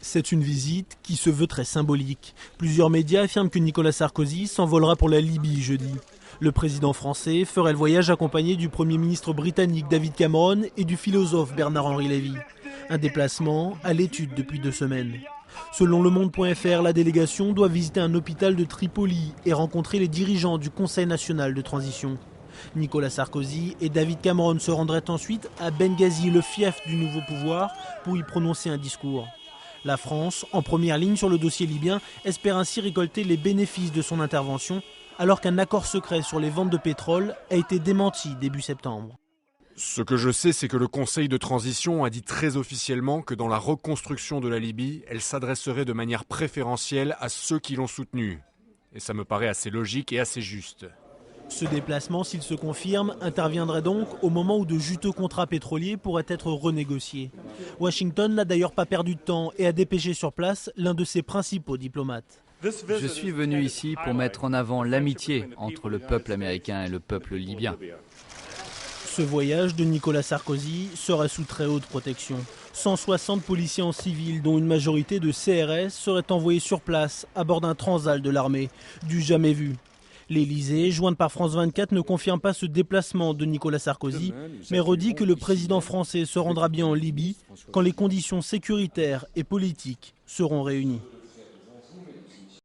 C'est une visite qui se veut très symbolique. Plusieurs médias affirment que Nicolas Sarkozy s'envolera pour la Libye jeudi. Le président français ferait le voyage accompagné du Premier ministre britannique David Cameron et du philosophe Bernard-Henri Lévy. Un déplacement à l'étude depuis 2 semaines. Selon lemonde.fr, la délégation doit visiter un hôpital de Tripoli et rencontrer les dirigeants du Conseil national de transition. Nicolas Sarkozy et David Cameron se rendraient ensuite à Benghazi, le fief du nouveau pouvoir, pour y prononcer un discours. La France, en première ligne sur le dossier libyen, espère ainsi récolter les bénéfices de son intervention, alors qu'un accord secret sur les ventes de pétrole a été démenti début septembre. Ce que je sais, c'est que le Conseil de transition a dit très officiellement que dans la reconstruction de la Libye, elle s'adresserait de manière préférentielle à ceux qui l'ont soutenue. Et ça me paraît assez logique et assez juste. Ce déplacement, s'il se confirme, interviendrait donc au moment où de juteux contrats pétroliers pourraient être renégociés. Washington n'a d'ailleurs pas perdu de temps et a dépêché sur place l'un de ses principaux diplomates. Je suis venu ici pour mettre en avant l'amitié entre le peuple américain et le peuple libyen. Ce voyage de Nicolas Sarkozy serait sous très haute protection. 160 policiers en civil, dont une majorité de CRS, seraient envoyés sur place à bord d'un Transal de l'armée, du jamais vu. L'Élysée, jointe par France 24, ne confirme pas ce déplacement de Nicolas Sarkozy, mais redit que le président français se rendra bien en Libye quand les conditions sécuritaires et politiques seront réunies.